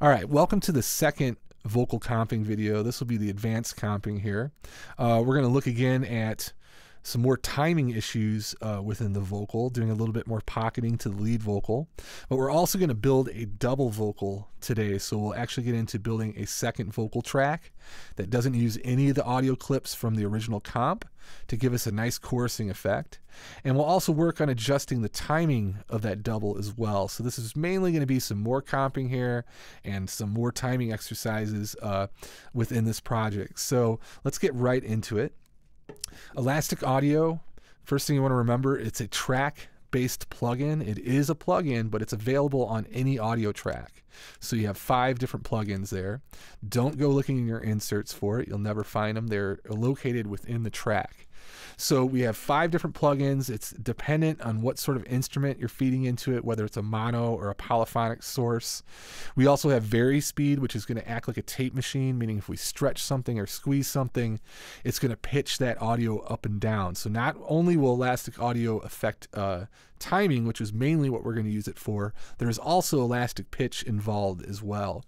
All right, welcome to the second vocal comping video. This will be the advanced comping here. We're going to look again at some more timing issues within the vocal, doing a little bit more pocketing to the lead vocal. But we're also going to build a double vocal today, so we'll actually get into building a second vocal track that doesn't use any of the audio clips from the original comp to give us a nice chorusing effect. And we'll also work on adjusting the timing of that double as well. So this is mainly going to be some more comping here and some more timing exercises within this project. So let's get right into it. Elastic Audio, first thing you want to remember, it's a track-based plugin. It is a plugin, but it's available on any audio track. So you have 5 different plugins there. Don't go looking in your inserts for it. You'll never find them. They're located within the track. So we have 5 different plugins. It's dependent on what sort of instrument you're feeding into it, whether it's a mono or a polyphonic source. We also have VariSpeed, which is going to act like a tape machine, meaning if we stretch something or squeeze something, it's going to pitch that audio up and down. So not only will Elastic Audio affect timing, which is mainly what we're going to use it for, there's also elastic pitch involved as well.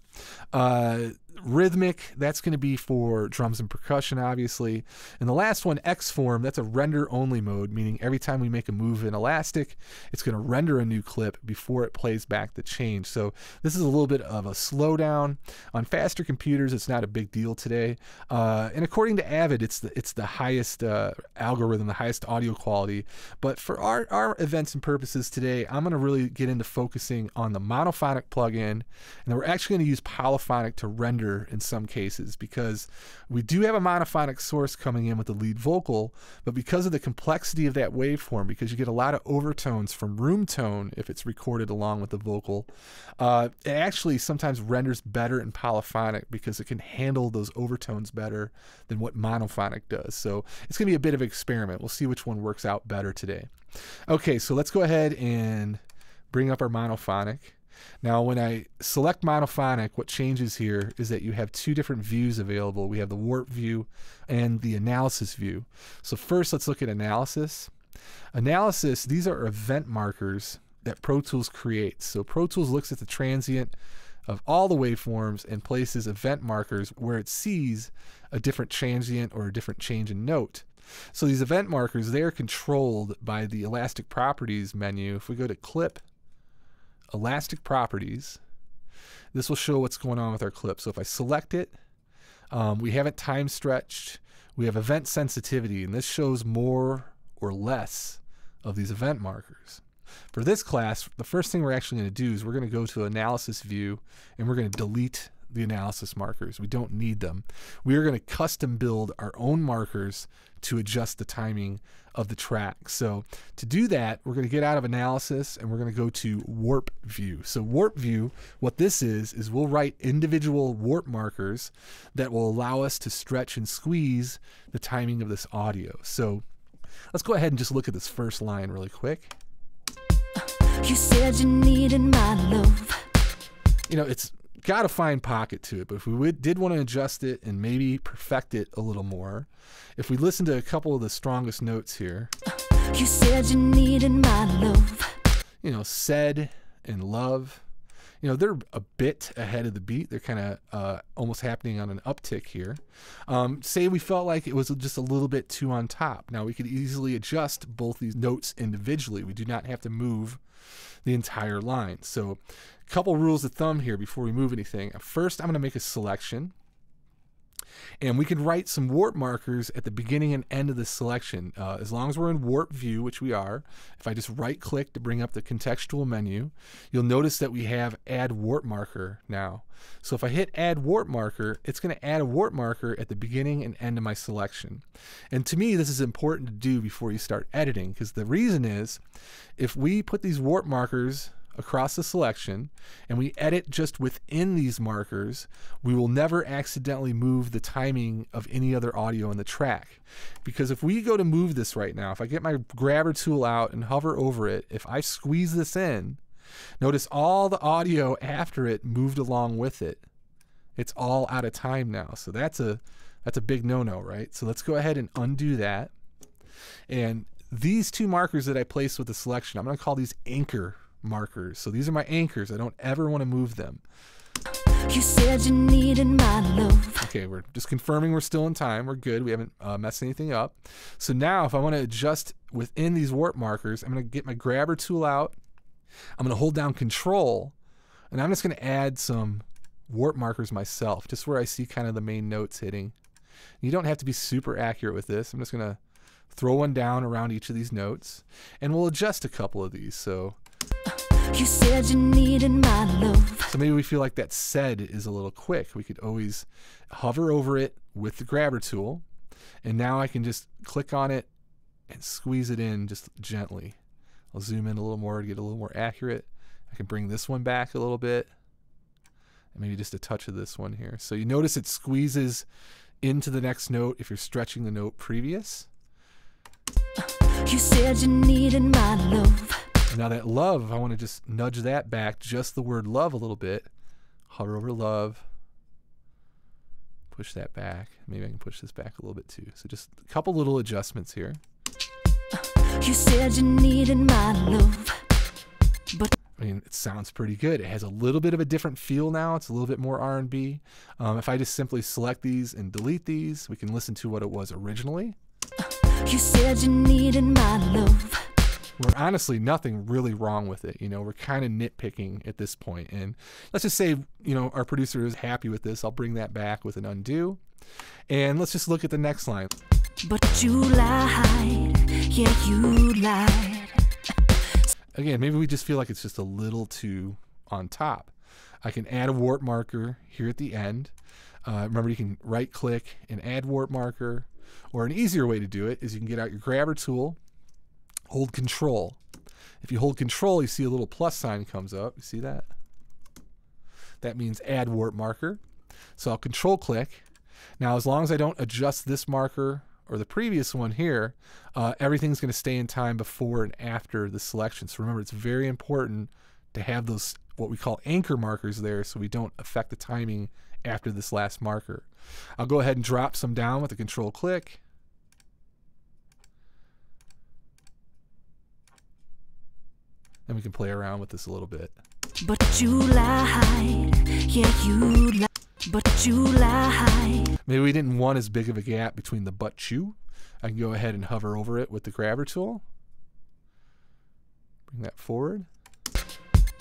Rhythmic, that's going to be for drums and percussion, obviously. And the last one, X-Form, that's a render-only mode, meaning every time we make a move in Elastic, it's going to render a new clip before it plays back the change. So this is a little bit of a slowdown. On faster computers, it's not a big deal today. And according to Avid, it's the highest algorithm, the highest audio quality. But for our events and purposes today, I'm going to really get into focusing on the monophonic plugin, and then we're actually going to use polyphonic to render in some cases, because we do have a monophonic source coming in with the lead vocal, but because of the complexity of that waveform, because you get a lot of overtones from room tone if it's recorded along with the vocal, it actually sometimes renders better in polyphonic because it can handle those overtones better than what monophonic does. So it's going to be a bit of an experiment. We'll see which one works out better today. Okay, so let's go ahead and bring up our monophonic. Now, when I select monophonic, what changes here is that you have 2 different views available. We have the warp view and the analysis view. So first, let's look at analysis. Analysis, these are event markers that Pro Tools creates. So Pro Tools looks at the transient of all the waveforms and places event markers where it sees a different transient or a different change in note. So these event markers, they are controlled by the Elastic Properties menu. If we go to Clip, Elastic Properties, this will show what's going on with our clip. So if I select it, we haven't time stretched, we have event sensitivity, and this shows more or less of these event markers. For this class, the first thing we're actually going to do is we're going to go to Analysis View, and we're going to delete the analysis markers. We don't need them. We are going to custom build our own markers to adjust the timing of the track. So to do that, we're going to get out of analysis and we're going to go to warp view. So warp view, what this is we'll write individual warp markers that will allow us to stretch and squeeze the timing of this audio. So let's go ahead and just look at this first line really quick. You said you needed my love. You know, it's got a fine pocket to it, but if we did want to adjust it and maybe perfect it a little more, if we listen to a couple of the strongest notes here, you said you needed my love. You know, said and love, you know, they're a bit ahead of the beat. They're kind of almost happening on an uptick here. Say we felt like it was just a little bit too on top. Now we could easily adjust both these notes individually. We do not have to move the entire line. So a couple rules of thumb here before we move anything. First, I'm going to make a selection, and we can write some warp markers at the beginning and end of the selection. As long as we're in warp view, which we are, if I just right click to bring up the contextual menu, you'll notice that we have add warp marker now. So if I hit add warp marker, it's going to add a warp marker at the beginning and end of my selection. And to me, this is important to do before you start editing, because the reason is if we put these warp markers across the selection and we edit just within these markers, we will never accidentally move the timing of any other audio in the track. Because if we go to move this right now, if I get my grabber tool out and hover over it, if I squeeze this in, notice all the audio after it moved along with it. It's all out of time now. So that's a big no-no, right? So let's go ahead and undo that. And these 2 markers that I placed with the selection, I'm going to call these anchor markers. So these are my anchors. I don't ever want to move them. You said you needed my love. Okay, we're just confirming we're still in time. We're good. We haven't messed anything up. So now if I want to adjust within these warp markers, I'm going to get my grabber tool out. I'm going to hold down Control, and I'm just going to add some warp markers myself, just where I see kind of the main notes hitting. You don't have to be super accurate with this. I'm just going to throw one down around each of these notes, and we'll adjust a couple of these. So you said you needed my love. So maybe we feel like that said is a little quick. We could always hover over it with the grabber tool, and now I can just click on it and squeeze it in just gently. I'll zoom in a little more to get a little more accurate. I can bring this one back a little bit, and maybe just a touch of this one here. So you notice it squeezes into the next note if you're stretching the note previous. You said you needed my love. Now that love, I want to just nudge that back, just the word love a little bit. Hover over love. Push that back. Maybe I can push this back a little bit too. So just a couple little adjustments here. You said you needed my love. But I mean, it sounds pretty good. It has a little bit of a different feel now. It's a little bit more R&B. If I just simply select these and delete these, we can listen to what it was originally. you said you needed my love. We're honestly nothing really wrong with it. You know, we're kind of nitpicking at this point. And let's just say, you know, our producer is happy with this. I'll bring that back with an undo. And let's just look at the next line. But you lied, yeah, you lied. Again, maybe we just feel like it's just a little too on top. I can add a warp marker here at the end. Remember, you can right click and add warp marker. Or an easier way to do it is you can get out your grabber tool, hold Control. If you hold Control, you see a little plus sign comes up. You see that? That means add warp marker. So I'll Control click. Now, as long as I don't adjust this marker or the previous one here, everything's going to stay in time before and after the selection. So remember, it's very important to have those what we call anchor markers there so we don't affect the timing after this last marker. I'll go ahead and drop some down with a Control click. And we can play around with this a little bit. But you lied, yeah, you lied. But you lied. Maybe we didn't want as big of a gap between the but you. I can go ahead and hover over it with the grabber tool. Bring that forward.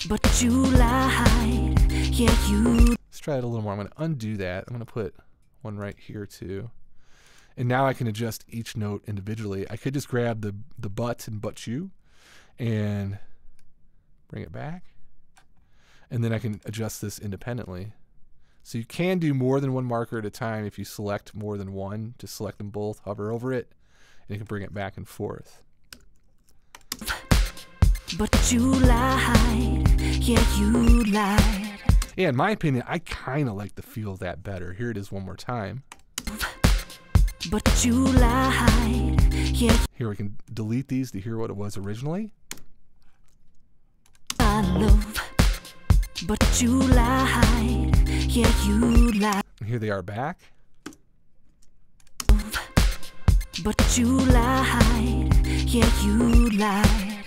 But you lied, yeah, you. Let's try it a little more. I'm going to undo that. I'm going to put one right here too. And now I can adjust each note individually. I could just grab the but and but you and bring it back. And then I can adjust this independently. So you can do more than one marker at a time if you select more than one. Just select them both, hover over it, and you can bring it back and forth. But you lied, yeah, you lied. Yeah, in my opinion, I kind of like the feel of that better. Here it is one more time. But you lied, yeah. Here we can delete these to hear what it was originally. I love. But you lied, yeah, you lied. And here they are back. But you lied, yeah, you lied.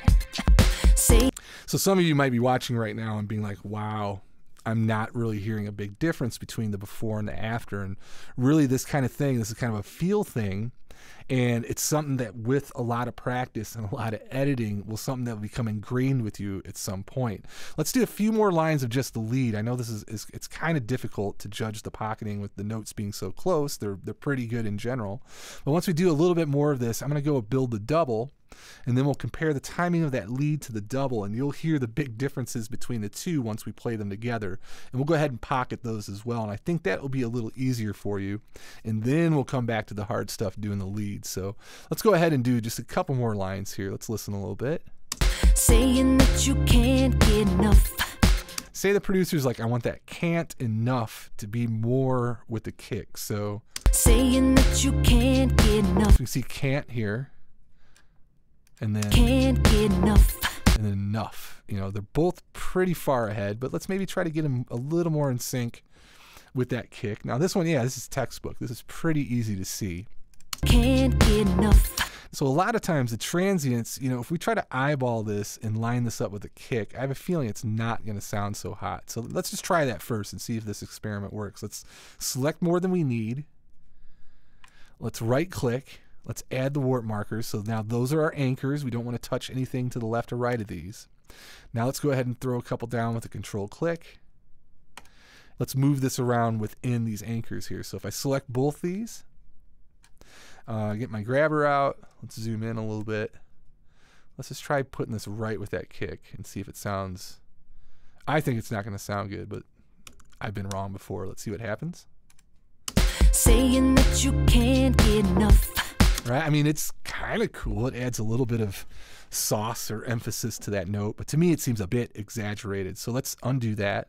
Say. So some of you might be watching right now and being like, wow, I'm not really hearing a big difference between the before and the after. And really this kind of thing, this is kind of a feel thing. And it's something that with a lot of practice and a lot of editing will something that will become ingrained with you at some point. Let's do a few more lines of just the lead. I know this is it's kind of difficult to judge the pocketing with the notes being so close. They're pretty good in general. But once we do a little bit more of this, I'm going to go build the double, and then we'll compare the timing of that lead to the double, and you'll hear the big differences between the two once we play them together. And we'll go ahead and pocket those as well, and I think that will be a little easier for you. And then we'll come back to the hard stuff doing the lead. So let's go ahead and do just a couple more lines here. Let's listen a little bit. Saying that you can't get enough. Say the producer's like, I want that can't enough to be more with the kick. So saying that you can't get enough. You can see can't here. And then can't get enough. And then enough. You know, they're both pretty far ahead, but let's maybe try to get them a little more in sync with that kick. Now this one, yeah, this is textbook. This is pretty easy to see. Can't get enough. So a lot of times the transients, you know, if we try to eyeball this and line this up with a kick, I have a feeling it's not going to sound so hot. So let's just try that first and see if this experiment works. Let's select more than we need. Let's right click. Let's add the warp markers. So now those are our anchors. We don't want to touch anything to the left or right of these. Now let's go ahead and throw a couple down with a control click. Let's move this around within these anchors here. So if I select both these, get my grabber out. Let's zoom in a little bit. Let's just try putting this right with that kick and see if it sounds. I think it's not going to sound good, but I've been wrong before. Let's see what happens. Saying that you can't get enough. Right? I mean, it's kind of cool. It adds a little bit of sauce or emphasis to that note, but to me it seems a bit exaggerated. So let's undo that.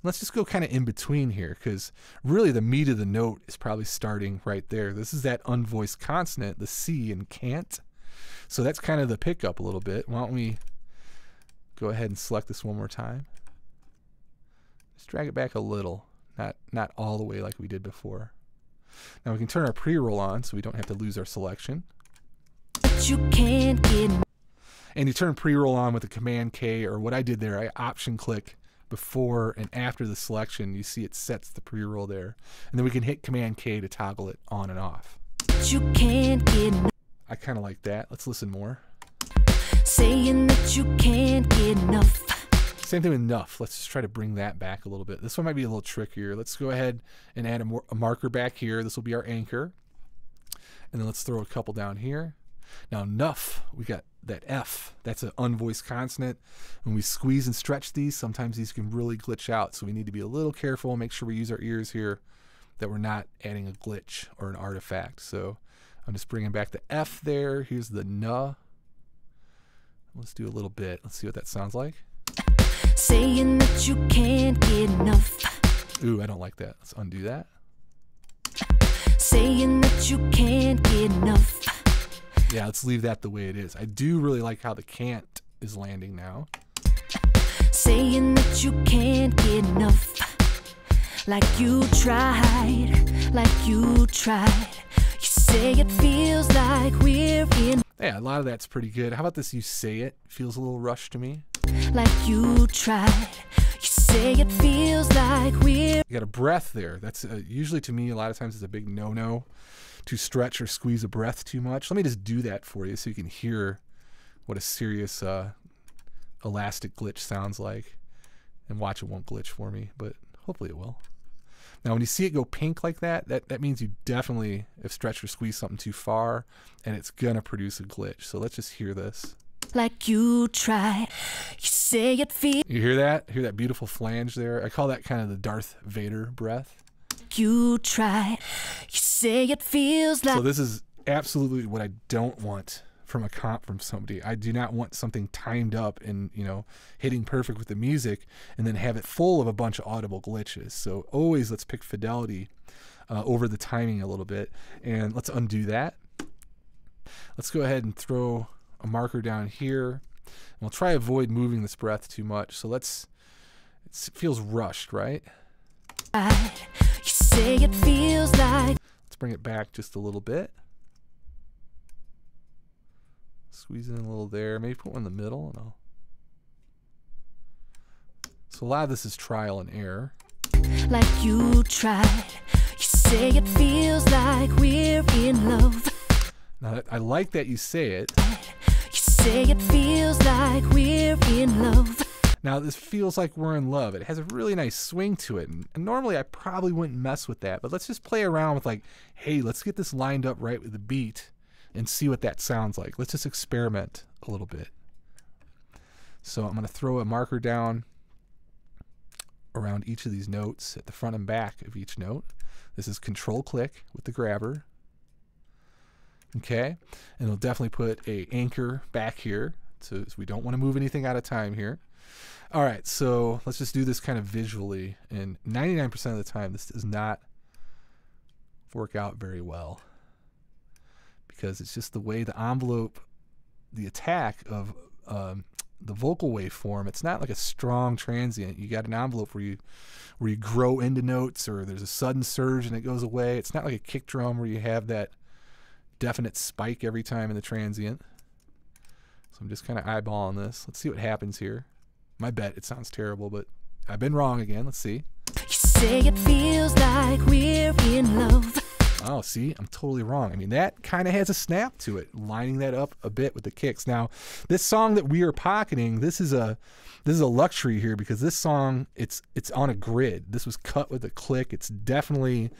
Let's just go kind of in between here, because really the meat of the note is probably starting right there. This is that unvoiced consonant, the C in can't. So that's kind of the pickup a little bit. Why don't we go ahead and select this one more time. Just drag it back a little, not all the way like we did before. Now we can turn our pre-roll on so we don't have to lose our selection. You can't get. And you turn pre-roll on with the Command K, or what I did there, I option click before and after the selection. You see it sets the pre-roll there. And then we can hit Command K to toggle it on and off. You can't get. I kind of like that. Let's listen more. Saying that you can't get enough. Same thing with enough. Let's just try to bring that back a little bit. This one might be a little trickier. Let's go ahead and add a marker back here. This will be our anchor. And then let's throw a couple down here. Now enough, we got that F. That's an unvoiced consonant. When we squeeze and stretch these, sometimes these can really glitch out. So we need to be a little careful, make sure we use our ears here, that we're not adding a glitch or an artifact. So I'm just bringing back the F there. Here's the N. Let's do a little bit. Let's see what that sounds like. Saying that you can't get enough. Ooh, I don't like that. Let's undo that. Saying that you can't get enough. Yeah, let's leave that the way it is. I do really like how the can't is landing now. Saying that you can't get enough. Like you tried, like you tried. You say it feels like we're in. Yeah, a lot of that's pretty good. How about this? You say it feels a little rushed to me. Like you tried. You say it feels like we're. You got a breath there. That's usually, to me, a lot of times it's a big no-no to stretch or squeeze a breath too much. Let me just do that for you so you can hear what a serious elastic glitch sounds like. And watch, it won't glitch for me, but hopefully it will. Now, when you see it go pink like that, that means you definitely have stretched or squeezed something too far, and it's going to produce a glitch. So let's just hear this. Like you tried. You say it feels. You hear that? Hear that beautiful flange there? I call that kind of the Darth Vader breath. You tried. You say it feels like. So this is absolutely what I don't want from a comp from somebody. I do not want something timed up and, you know, hitting perfect with the music and then have it full of a bunch of audible glitches. So always let's pick fidelity over the timing a little bit. And let's undo that. Let's go ahead and throw a marker down here. And we'll try avoid moving this breath too much. So it feels rushed, right? You say it feels like. Let's bring it back just a little bit. Squeeze in a little there. Maybe put one in the middle. And so a lot of this is trial and error. Like you tried. You say it feels like we're in love. Now, I like that you say it. You say it feels like we're in love. Now, this feels like we're in love. It has a really nice swing to it. And normally, I probably wouldn't mess with that. But let's just play around with like, hey, let's get this lined up right with the beat and see what that sounds like. Let's just experiment a little bit. So I'm going to throw a marker down around each of these notes at the front and back of each note. This is control click with the grabber. Okay, and it'll definitely put a anchor back here, so we don't want to move anything out of time here. All right, so let's just do this kind of visually, and 99% of the time this does not work out very well because it's just the way the envelope, the attack of the vocal waveform. It's not like a strong transient. You got an envelope where you grow into notes, or there's a sudden surge and it goes away. It's not like a kick drum where you have that definite spike every time in the transient. So I'm just kind of eyeballing this. Let's see what happens here. My bet, it sounds terrible, but I've been wrong again. Let's see. You say it feels like we're in love. Oh, see, I'm totally wrong. I mean, that kind of has a snap to it, lining that up a bit with the kicks. Now, this song that we are pocketing, this is a luxury here, because this song, it's on a grid. This was cut with a click. It's definitely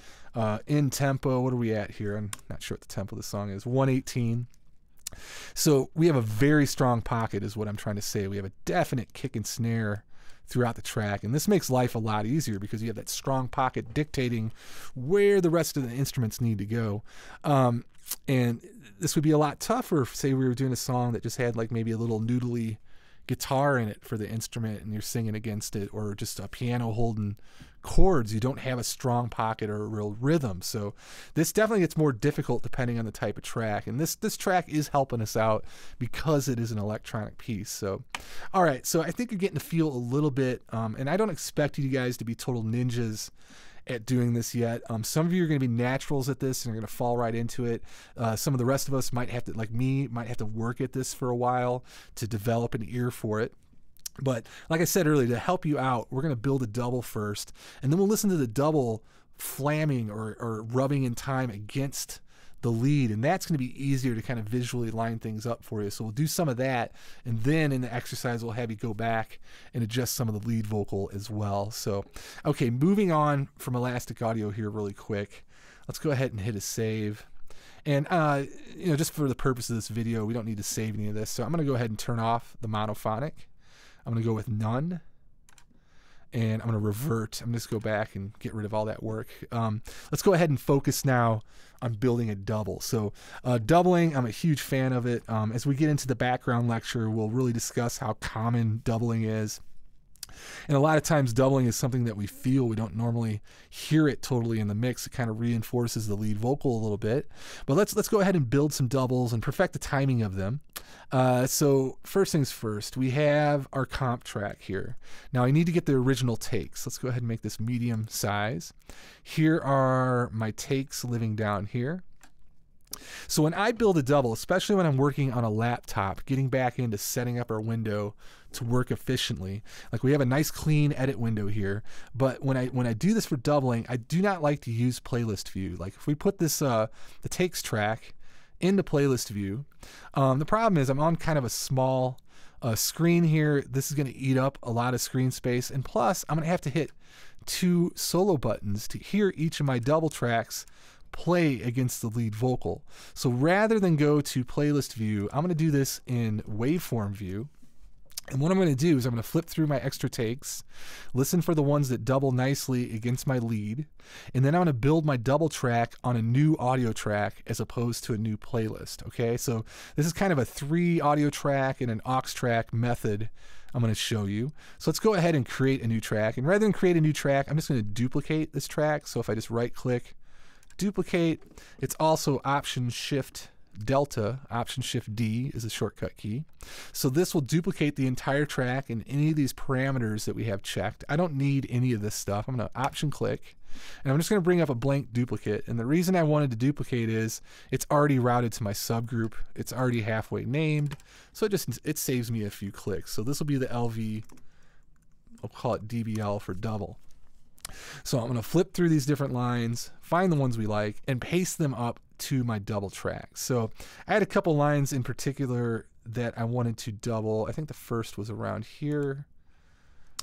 in tempo. What are we at here? I'm not sure what the tempo of the song is. 118. So we have a very strong pocket is what I'm trying to say. We have a definite kick and snare throughout the track, and this makes life a lot easier because you have that strong pocket dictating where the rest of the instruments need to go. And this would be a lot tougher if, say, we were doing a song that just had like maybe a little noodly guitar in it for the instrument and you're singing against it, or just a piano holding chords. You don't have a strong pocket or a real rhythm. So this definitely gets more difficult depending on the type of track. And this track is helping us out because it is an electronic piece. So, all right. So I think you're getting to feel a little bit, and I don't expect you guys to be total ninjas at doing this yet. Some of you are going to be naturals at this and are going to fall right into it. Some of the rest of us might have to, like me, might have to work at this for a while to develop an ear for it. But like I said earlier, to help you out, we're going to build a double first, and then we'll listen to the double flamming or rubbing in time against the lead, and that's going to be easier to kind of visually line things up for you. So we'll do some of that, and then in the exercise we'll have you go back and adjust some of the lead vocal as well. So, okay, moving on from Elastic Audio here really quick. Let's go ahead and hit a save. And, you know, just for the purpose of this video, we don't need to save any of this. So I'm going to go ahead and turn off the monophonic. I'm going to go with none, and I'm going to revert. I'm just go back and get rid of all that work. Let's go ahead and focus now on building a double. So doubling, I'm a huge fan of it. As we get into the background lecture, we'll really discuss how common doubling is. And a lot of times doubling is something that we feel. We don't normally hear it totally in the mix. It kind of reinforces the lead vocal a little bit. But let's go ahead and build some doubles and perfect the timing of them. So first things first, we have our comp track here. Now I need to get the original takes. Let's go ahead and make this medium size. Here are my takes living down here. So when I build a double, especially when I'm working on a laptop, getting back into setting up our window to work efficiently, like we have a nice clean edit window here, but when I do this for doubling, I do not like to use playlist view. Like if we put this the takes track into playlist view, the problem is I'm on kind of a small screen here. This is going to eat up a lot of screen space, and plus I'm going to have to hit 2 solo buttons to hear each of my double tracks play against the lead vocal. So rather than go to playlist view, I'm going to do this in waveform view. And what I'm going to do is I'm going to flip through my extra takes, listen for the ones that double nicely against my lead, and then I'm going to build my double track on a new audio track as opposed to a new playlist. Okay, so this is kind of a 3 audio track and an aux track method I'm going to show you. So let's go ahead and create a new track. And rather than create a new track, I'm just going to duplicate this track. So if I just right click, duplicate, it's also Option Shift Delta. Option Shift D is a shortcut key. So this will duplicate the entire track and any of these parameters that we have checked. I don't need any of this stuff. I'm going to Option click, and I'm just going to bring up a blank duplicate. And the reason I wanted to duplicate is it's already routed to my subgroup. It's already halfway named, so it saves me a few clicks. So this will be the LV. I'll call it DBL for double. So I'm going to flip through these different lines, find the ones we like, and paste them up to my double track. So I had a couple lines in particular that I wanted to double. I think the first was around here.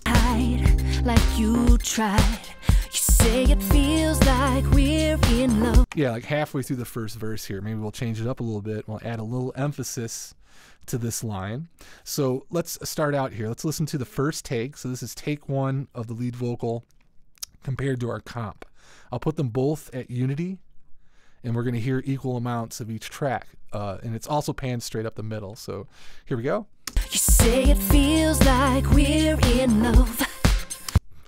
Like you tried. You say it feels like we're in love. Yeah, like halfway through the first verse here. Maybe we'll change it up a little bit. We'll add a little emphasis to this line. So let's start out here. Let's listen to the first take. So this is take 1 of the lead vocal compared to our comp. I'll put them both at unity, and we're going to hear equal amounts of each track. And it's also panned straight up the middle. So here we go. You say it feels like we're in love.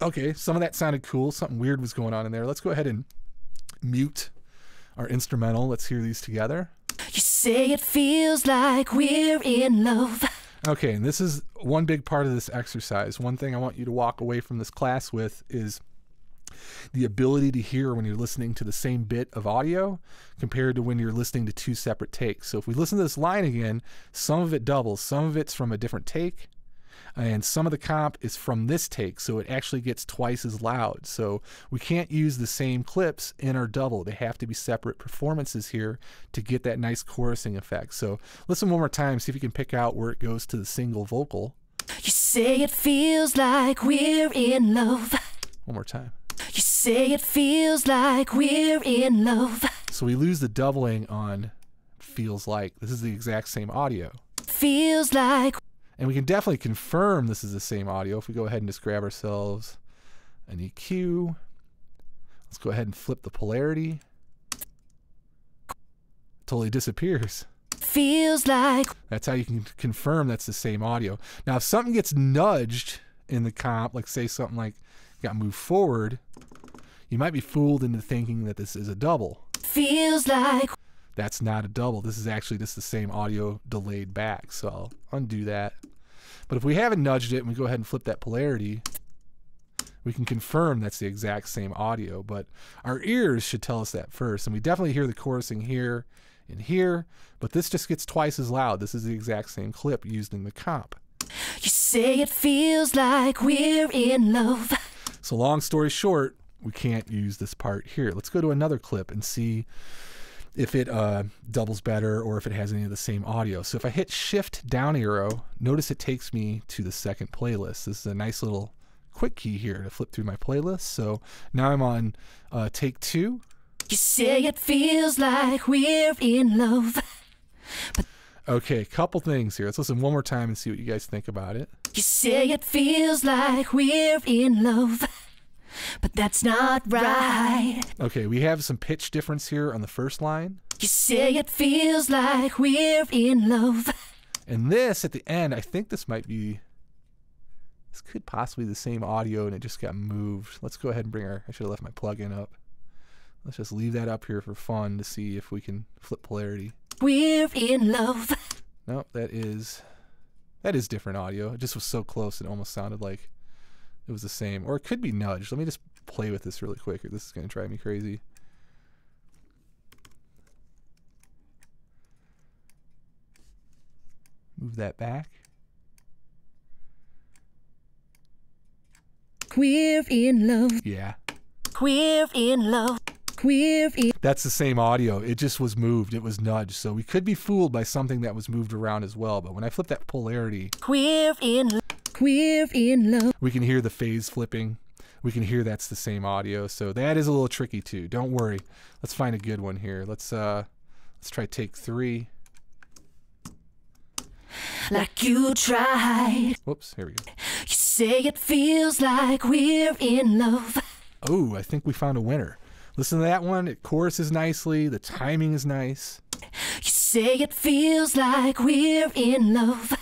Okay, some of that sounded cool. Something weird was going on in there. Let's go ahead and mute our instrumental. Let's hear these together. You say it feels like we're in love. Okay, and this is one big part of this exercise. One thing I want you to walk away from this class with is the ability to hear when you're listening to the same bit of audio compared to when you're listening to two separate takes. So if we listen to this line again, some of it doubles, some of it's from a different take, and some of the comp is from this take, so it actually gets twice as loud. So we can't use the same clips in our double. They have to be separate performances here to get that nice chorusing effect. So listen one more time, see if you can pick out where it goes to the single vocal. You say it feels like we're in love. One more time. You say it feels like we're in love. So we lose the doubling on feels like. This is the exact same audio. Feels like. And we can definitely confirm this is the same audio if we go ahead and just grab ourselves an EQ. Let's go ahead and flip the polarity. It totally disappears. Feels like. That's how you can confirm that's the same audio. Now, if something gets nudged in the comp, like say something like got moved forward, you might be fooled into thinking that this is a double. Feels like. That's not a double. This is actually just the same audio delayed back. So I'll undo that. But if we haven't nudged it and we go ahead and flip that polarity, we can confirm that's the exact same audio. But our ears should tell us that first. And we definitely hear the chorusing here and here. But this just gets twice as loud. This is the exact same clip used in the comp. You say it feels like we're in love. So long story short, we can't use this part here. Let's go to another clip and see if it doubles better or if it has any of the same audio. So if I hit shift down arrow, notice it takes me to the second playlist. This is a nice little quick key here to flip through my playlist. So now I'm on take 2. You say it feels like we're in love. But okay, a couple things here. Let's listen one more time and see what you guys think about it. you say it feels like we're in love. But that's not right. Okay, we have some pitch difference here on the first line. You say it feels like we're in love. And this at the end, I think this might be, this could possibly be the same audio and it just got moved. Let's go ahead and bring I should have left my plugin up. Let's just leave that up here for fun to see if we can flip polarity. We're in love. No, that is different audio. It just was so close it almost sounded like it was the same. Or it could be nudged. Let me just play with this really quick. This is going to drive me crazy. Move that back. We're in love. Yeah. We're in love. We're in. That's the same audio. It just was moved. It was nudged. So we could be fooled by something that was moved around as well. But when I flip that polarity, We're in. We're in love. we can hear the phase flipping. We can hear that's the same audio. So that is a little tricky too. Don't worry. Let's find a good one here. Let's try take 3. Like you tried. Whoops, here we go. You say it feels like we're in love. Oh, I think we found a winner. Listen to that one. It choruses nicely. The timing is nice. You say it feels like we're in love.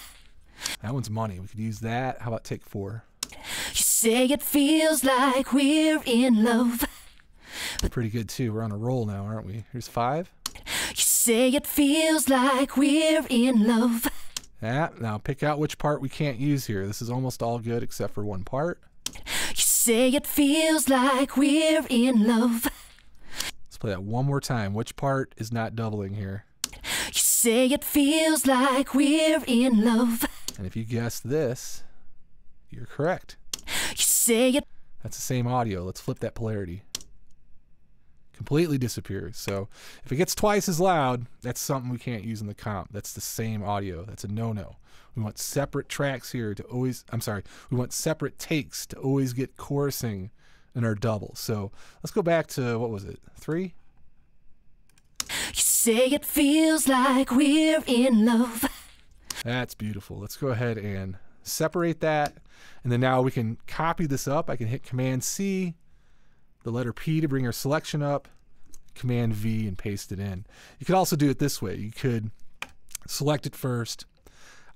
That one's money. We could use that. How about take 4? You say it feels like we're in love. Pretty good too. We're on a roll now, aren't we? Here's 5. You say it feels like we're in love. Yeah, now pick out which part we can't use here. This is almost all good except for one part. You say it feels like we're in love. Let's play that one more time. Which part is not doubling here? You say it feels like we're in love. And if you guessed this, you're correct. You say it. That's the same audio. Let's flip that polarity. Completely disappears. So if it gets twice as loud, that's something we can't use in the comp. That's the same audio. That's a no-no. We want separate tracks here to always, we want separate takes to always get chorusing in our double. So let's go back to, what was it, 3? You say it feels like we're in love. That's beautiful. Let's go ahead and separate that. And then now we can copy this up. I can hit Command C, the letter P to bring our selection up, Command V and paste it in. You could also do it this way. You could select it first,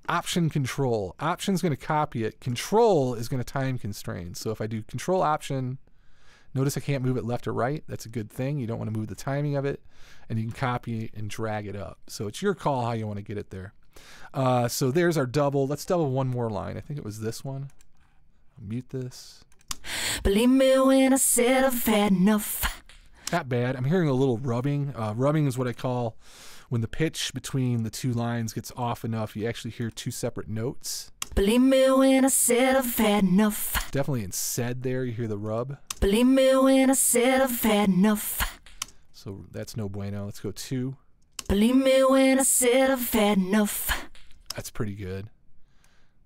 Option Control. Option's going to copy it. Control is going to time constrain. So if I do Control Option, notice I can't move it left or right. That's a good thing. You don't want to move the timing of it. And you can copy and drag it up. So it's your call how you want to get it there. So there's our double. Let's double one more line. I think it was this one. I'll mute this. Believe me when I said I've had enough. Not bad. I'm hearing a little rubbing. Rubbing is what I call when the pitch between the two lines gets off enough, you actually hear two separate notes. Believe me when I said I've had enough. Definitely in said there, you hear the rub. Believe me when I said I've had enough. So that's no bueno. Let's go 2. Believe me when I said I've had enough. That's pretty good.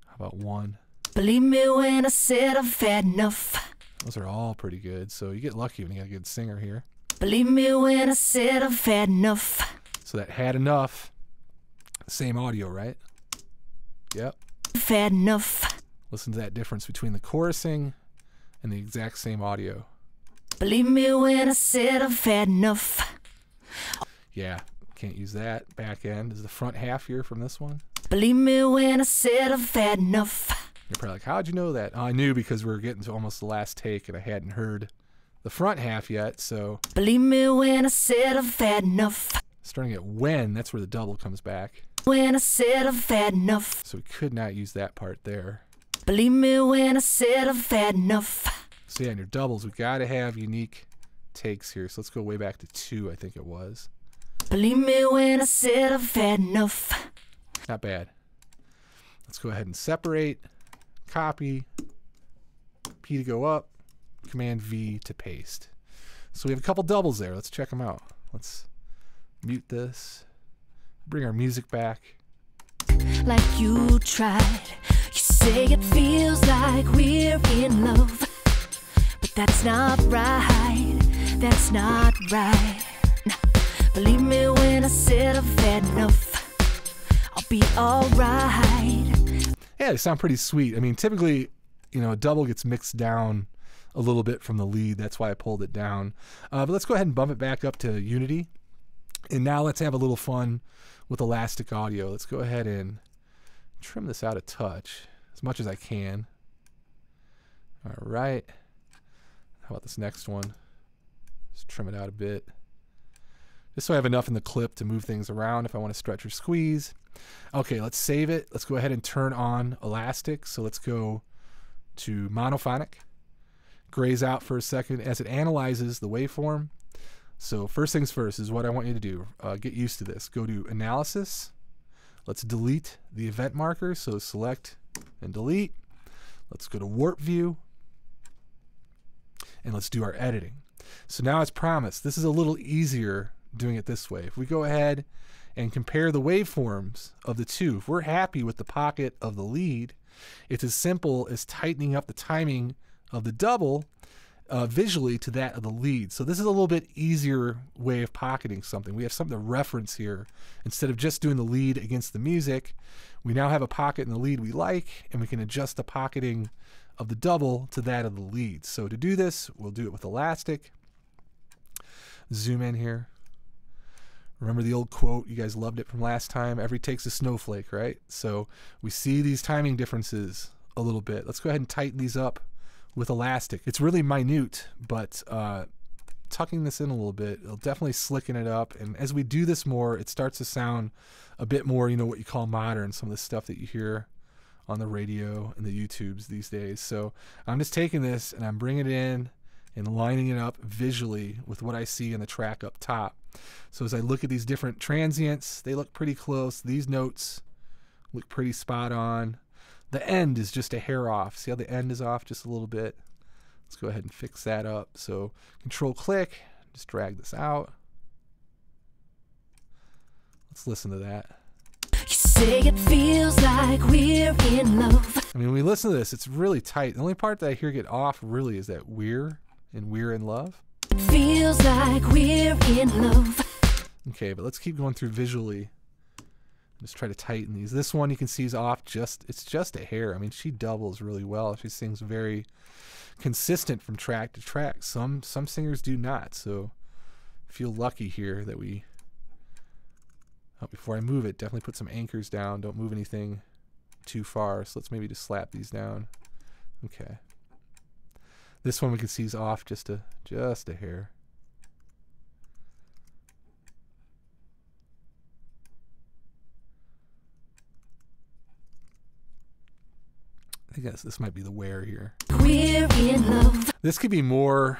How about 1? Believe me when I said I've had enough. Those are all pretty good. So you get lucky when you got a good singer here. Believe me when I said I've had enough. So that had enough. Same audio, right? Yep. I've had enough. Listen to that difference between the chorusing and the exact same audio. Believe me when I said I've had enough. Yeah, can't use that. Back end. Is the front half here from this one? Believe me when I said I've had enough. You're probably like, how'd you know that? Oh, I knew because we were getting to almost the last take and I hadn't heard the front half yet, so. Believe me when I said I've had enough. Starting at when, that's where the double comes back. When I said I've had enough. So we could not use that part there. Believe me when I said I've had enough. So yeah, in your doubles, we gotta have unique takes here. So let's go way back to 2, I think it was. Believe me when I said I've had enough. Not bad. Let's go ahead and separate, copy, P to go up, Command V to paste. So we have a couple doubles there. Let's check them out. Let's mute this, bring our music back. Like you tried. You say it feels like we're in love, but that's not right. That's not right. Nah. Believe me when I said I've had enough. I'll be alright. Yeah, they sound pretty sweet. I mean, typically, you know, a double gets mixed down a little bit from the lead. That's why I pulled it down. But let's go ahead and bump it back up to unity. And now let's have a little fun with elastic audio. Let's go ahead and trim this out a touch, as much as I can. All right. How about this next one? Just trim it out a bit. Just so I have enough in the clip to move things around if I want to stretch or squeeze. Okay, let's save it. Let's go ahead and turn on elastic. So let's go to monophonic. Grays out for a second as it analyzes the waveform. So first things first is what I want you to do. Get used to this. Go to analysis. Let's delete the event marker. So select and delete. Let's go to warp view. And let's do our editing. So now as promised, this is a little easier doing it this way. If we go ahead and compare the waveforms of the two, if we're happy with the pocket of the lead, it's as simple as tightening up the timing of the double visually to that of the lead. So this is a little bit easier way of pocketing something. We have something to reference here. Instead of just doing the lead against the music, we now have a pocket in the lead we like, and we can adjust the pocketing of the double to that of the lead. So to do this, we'll do it with elastic. Zoom in here. Remember the old quote, you guys loved it from last time, every take's a snowflake, right? So we see these timing differences a little bit. Let's go ahead and tighten these up with elastic. It's really minute, but tucking this in a little bit, it'll definitely slicken it up. And as we do this more, it starts to sound a bit more, you know, what you call modern, some of the stuff that you hear on the radio and the YouTubes these days. So I'm just taking this and I'm bringing it in and lining it up visually with what I see in the track up top. So as I look at these different transients, they look pretty close. These notes look pretty spot on. The end is just a hair off. See how the end is off just a little bit? Let's go ahead and fix that up. So control click, just drag this out. Let's listen to that. You say it feels like we're in love. I mean, when we listen to this, it's really tight. The only part that I hear get off really is that we're in love. Feels like we're in love. Okay, but let's keep going through visually. Just try to tighten these. This one you can see is off it's just a hair. I mean, she doubles really well. She sings very consistent from track to track. Some singers do not. So feel lucky here that we, before I move it, definitely put some anchors down. Don't move anything too far. So let's maybe just slap these down. Okay. This one we can see is off just a hair. I guess this might be the where here. We're in love. This could be more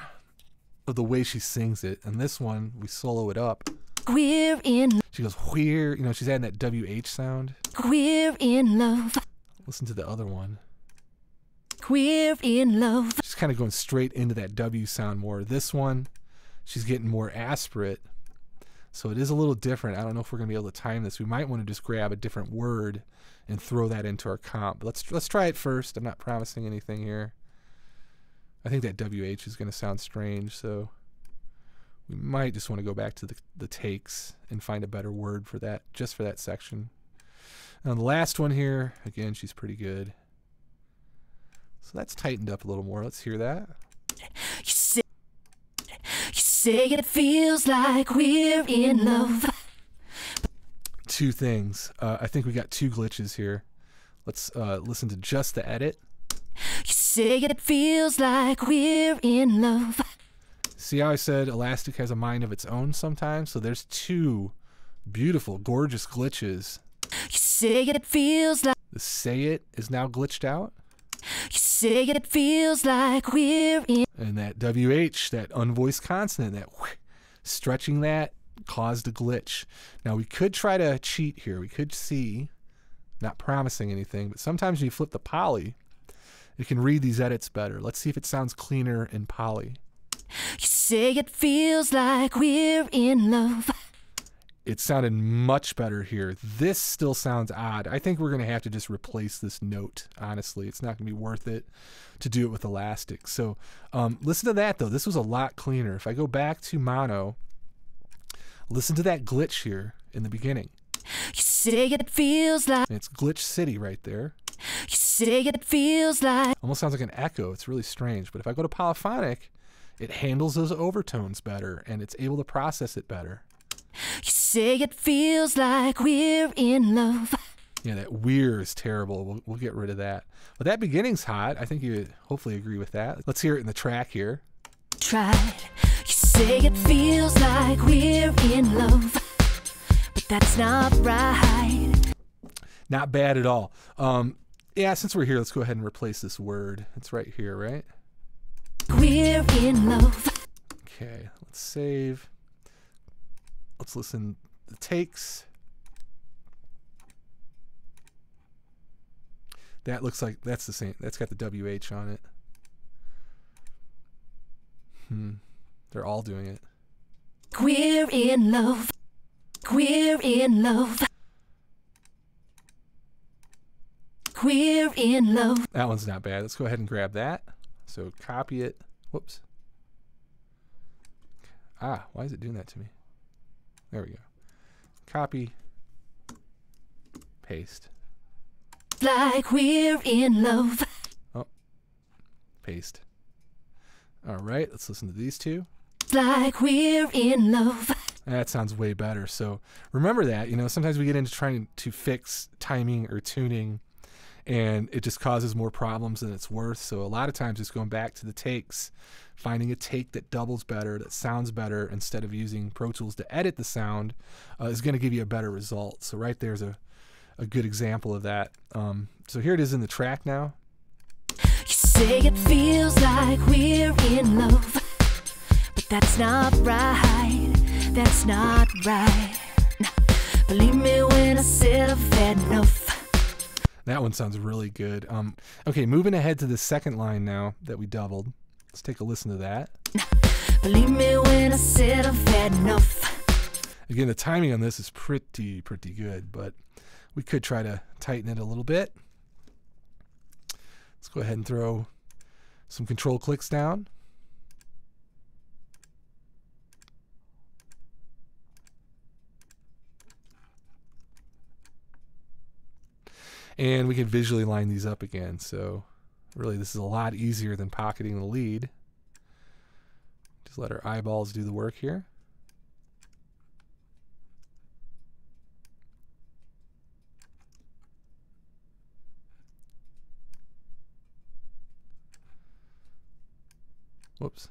of the way she sings it. And this one, we solo it up. We're in. She goes, where, you know, she's adding that WH sound. We're in love. Listen to the other one. We're in love. She's kind of going straight into that W sound more. This one, she's getting more aspirate. So it is a little different. I don't know if we're going to be able to time this. We might want to just grab a different word and throw that into our comp. Let's try it first. I'm not promising anything here. I think that WH is going to sound strange, so we might just want to go back to the takes and find a better word for that, just for that section. Now the last one here, again, she's pretty good. So that's tightened up a little more. Let's hear that. You say it feels like we're in love. Two things. I think we got two glitches here. Let's listen to just the edit. You say it feels like we're in love. See how I said Elastic has a mind of its own sometimes? So there's two beautiful, gorgeous glitches. You say it feels like. The say it is now glitched out. You say it feels like we're in. And that WH, that unvoiced consonant, that stretching that caused a glitch. Now we could try to cheat here. We could see, not promising anything, but sometimes when you flip the poly, it can read these edits better. Let's see if it sounds cleaner in poly. You say it feels like we're in love. It sounded much better here. This still sounds odd. I think we're going to have to just replace this note, honestly. It's not going to be worth it to do it with Elastic. So listen to that, though. This was a lot cleaner. If I go back to mono, listen to that glitch here in the beginning. You say it feels like. And it's Glitch City right there. You say it feels like. Almost sounds like an echo. It's really strange. But if I go to polyphonic, it handles those overtones better, and it's able to process it better. You say it feels like we're in love. Yeah, that we're is terrible. We'll get rid of that. But that beginning's hot. I think you hopefully agree with that. Let's hear it in the track here. Tried. You say it feels like we're in love, but that's not right. Not bad at all. Yeah, since we're here, let's go ahead and replace this word. It's right here, right? We're in love. Okay, let's save. Let's listen to the takes. That looks like that's the same. That's got the WH on it. They're all doing it. We're in love. We're in love. We're in love. That one's not bad. Let's go ahead and grab that. So copy it. Whoops. Ah, why is it doing that to me? There we go. Copy. Paste. Like we're in love. Oh. Paste. All right, let's listen to these two. Like we're in love. That sounds way better. So remember that, you know, sometimes we get into trying to fix timing or tuning, and it just causes more problems than it's worth. So a lot of times it's going back to the takes, finding a take that doubles better, that sounds better, instead of using Pro Tools to edit the sound, is going to give you a better result. So right there's a good example of that. So here it is in the track now. You say it feels like we're in love, but that's not right. That's not right. Nah, believe me when I said I've had enough. That one sounds really good. Okay, moving ahead to the second line now that we doubled. Let's take a listen to that. Believe me when I said I've had enough. Again, the timing on this is pretty good, but we could try to tighten it a little bit. Let's go ahead and throw some control clicks down. And we can visually line these up again. So really this is a lot easier than pocketing the lead. Just let our eyeballs do the work here. Whoops.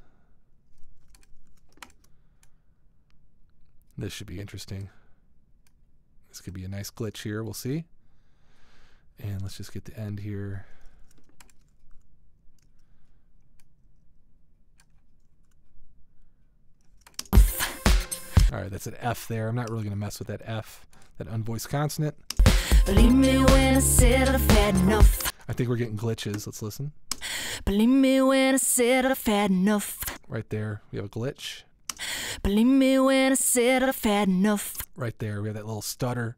This should be interesting. This could be a nice glitch here. We'll see. And let's just get the end here. All right, that's an F there. I'm not really going to mess with that F, that unvoiced consonant. Believe me when I said I've had enough. I think we're getting glitches. Let's listen. Believe me when I said I've had enough. Right there, we have a glitch. Believe me when I said I've had enough. Right there, we have that little stutter.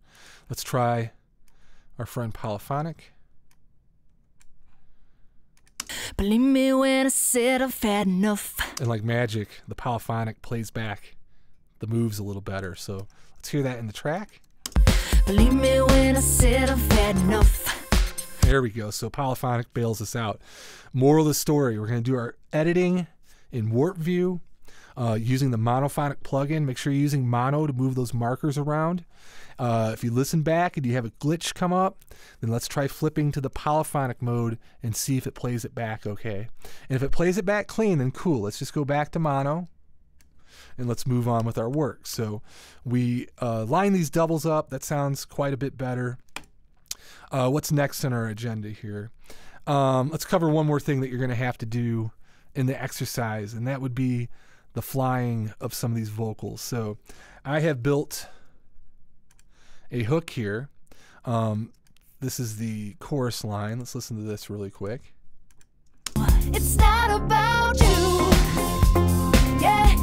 Let's try our friend polyphonic. Believe me when I said I've had enough. And like magic, the polyphonic plays back the moves a little better. So let's hear that in the track. Believe me when I said I've had enough. There we go. So polyphonic bails us out. Moral of the story, we're going to do our editing in Warp View using the monophonic plugin. Make sure you're using mono to move those markers around. If you listen back and you have a glitch come up, then let's try flipping to the polyphonic mode and see if it plays it back okay. And if it plays it back clean, then cool. Let's just go back to mono and let's move on with our work. So we line these doubles up. That sounds quite a bit better. What's next on our agenda here? Let's cover one more thing that you're going to have to do in the exercise, and that would be the flying of some of these vocals. So I have built a hook here. This is the chorus line. Let's listen to this really quick. It's not about you, yeah.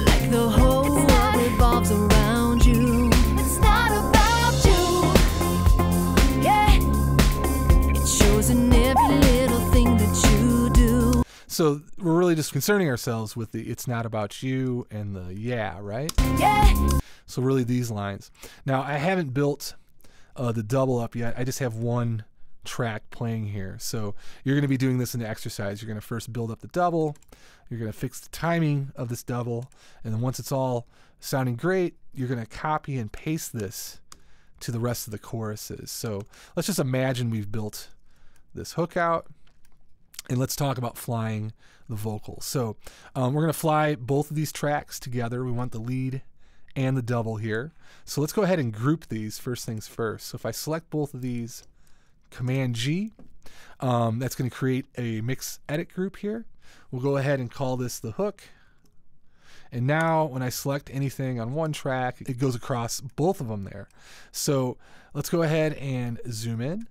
Like the whole world revolves around you. It's not about you, yeah. It shows in every little thing that you do. So we're really just concerning ourselves with the "it's not about you" and the "yeah," right? Yeah. So really these lines. Now I haven't built the double up yet. I just have one track playing here. So you're going to be doing this in the exercise. You're going to first build up the double. You're going to fix the timing of this double. And then once it's all sounding great, you're going to copy and paste this to the rest of the choruses. So let's just imagine we've built this hook out. And let's talk about flying the vocals. So we're going to fly both of these tracks together. We want the lead and the double here. So let's go ahead and group these first things first. So if I select both of these, Command G, that's going to create a mix edit group here. We'll go ahead and call this the hook. And now when I select anything on one track, it goes across both of them there. So let's go ahead and zoom in.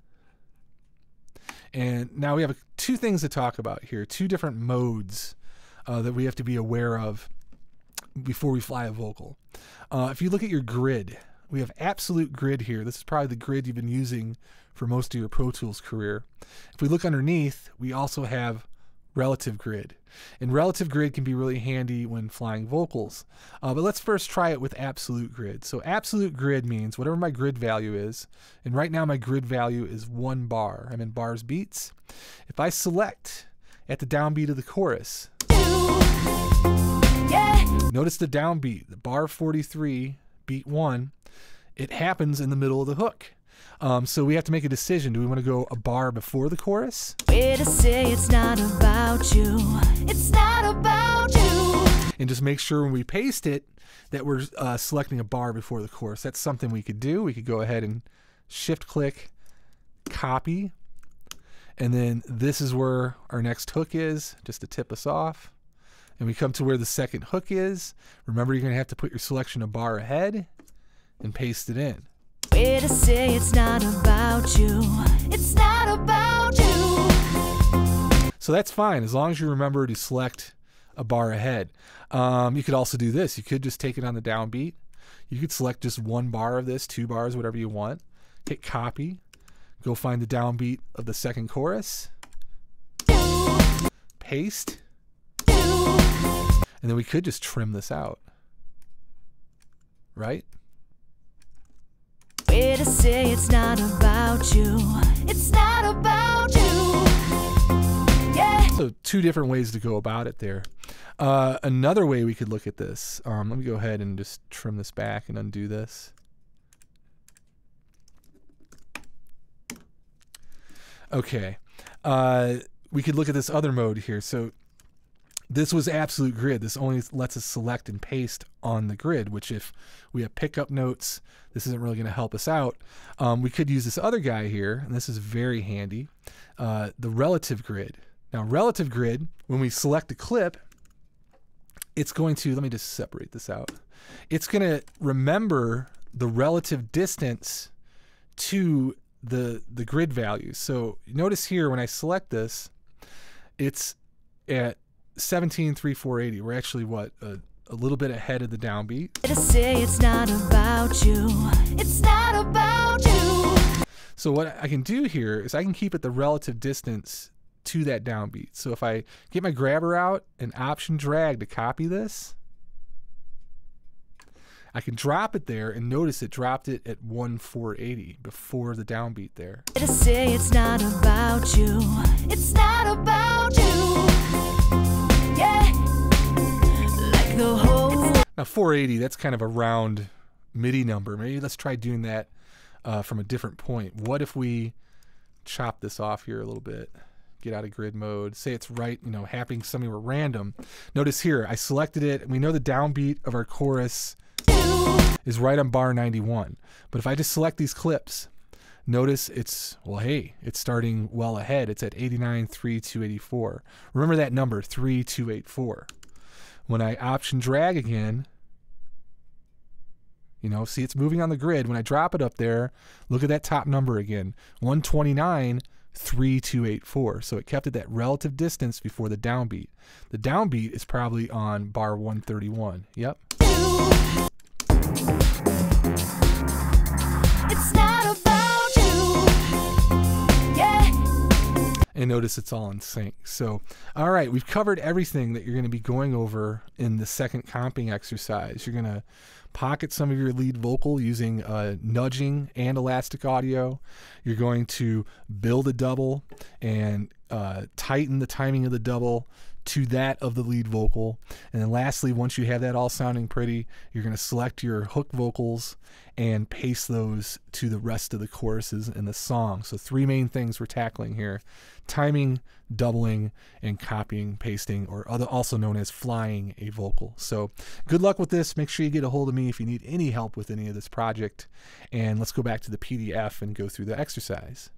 And now we have two things to talk about here, two different modes that we have to be aware of before we fly a vocal. If you look at your grid, we have absolute grid here. This is probably the grid you've been using for most of your Pro Tools career. If we look underneath, we also have relative grid. And relative grid can be really handy when flying vocals. But let's first try it with absolute grid. So absolute grid means whatever my grid value is, and right now my grid value is 1 bar. I'm in bars beats. If I select at the downbeat of the chorus, notice the downbeat, the bar 43, beat 1, it happens in the middle of the hook. So we have to make a decision. Do we want to go a bar before the chorus? Way to say it's not about you. It's not about you. And just make sure when we paste it that we're selecting a bar before the chorus. That's something we could do. We could go ahead and shift click, copy, and then this is where our next hook is, just to tip us off. And we come to where the second hook is. Remember, you're going to have to put your selection a bar ahead and paste it in. Way to say it's not about you. It's not about you. So that's fine as long as you remember to select a bar ahead. You could also do this. You could just take it on the downbeat. You could select just 1 bar of this, 2 bars, whatever you want. Hit copy. Go find the downbeat of the second chorus. Paste. And then we could just trim this out. Right? Way to say it's not about you. It's not about you. Yeah. So 2 different ways to go about it there. Another way we could look at this. Let me go ahead and just trim this back and undo this. Okay. We could look at this other mode here. So this was absolute grid. This only lets us select and paste on the grid, which if we have pickup notes, this isn't really going to help us out. We could use this other guy here, and this is very handy, the relative grid. Now, relative grid, when we select a clip, it's going to, let me just separate this out. it's going to remember the relative distance to the grid values. So notice here when I select this, it's at 17,3,480. We're actually what, a little bit ahead of the downbeat. To say it's not about you. It's not about you. So what I can do here is I can keep it the relative distance to that downbeat. So if I get my grabber out and option drag to copy this, I can drop it there, and notice it dropped it at 1,480 before the downbeat there. To say it's not about you. It's not about you. Yeah. Like the whole. Now 480, that's kind of a round MIDI number. Maybe let's try doing that from a different point. What if we chop this off here a little bit? Get out of grid mode. Say it's right, happening somewhere random. Notice here, I selected it, and we know the downbeat of our chorus is right on bar 91. But if I just select these clips, notice it's, well, hey, it's starting well ahead. It's at 89,3,284. Remember that number, 3,284. When I option drag again, see it's moving on the grid. When I drop it up there, look at that top number again, 129,3,284. So it kept it that relative distance before the downbeat. The downbeat is probably on bar 131. Yep. It's not about you. Yeah. And notice it's all in sync. So, all right, we've covered everything that you're going to be going over in the second comping exercise. You're going to pocket some of your lead vocal using nudging and elastic audio. You're going to build a double and tighten the timing of the double to that of the lead vocal. And then lastly, once you have that all sounding pretty, you're going to select your hook vocals and paste those to the rest of the choruses in the song. So 3 main things we're tackling here: timing, doubling, and copying, pasting, or also known as flying a vocal. So good luck with this. Make sure you get a hold of me if you need any help with any of this project. And let's go back to the PDF and go through the exercise.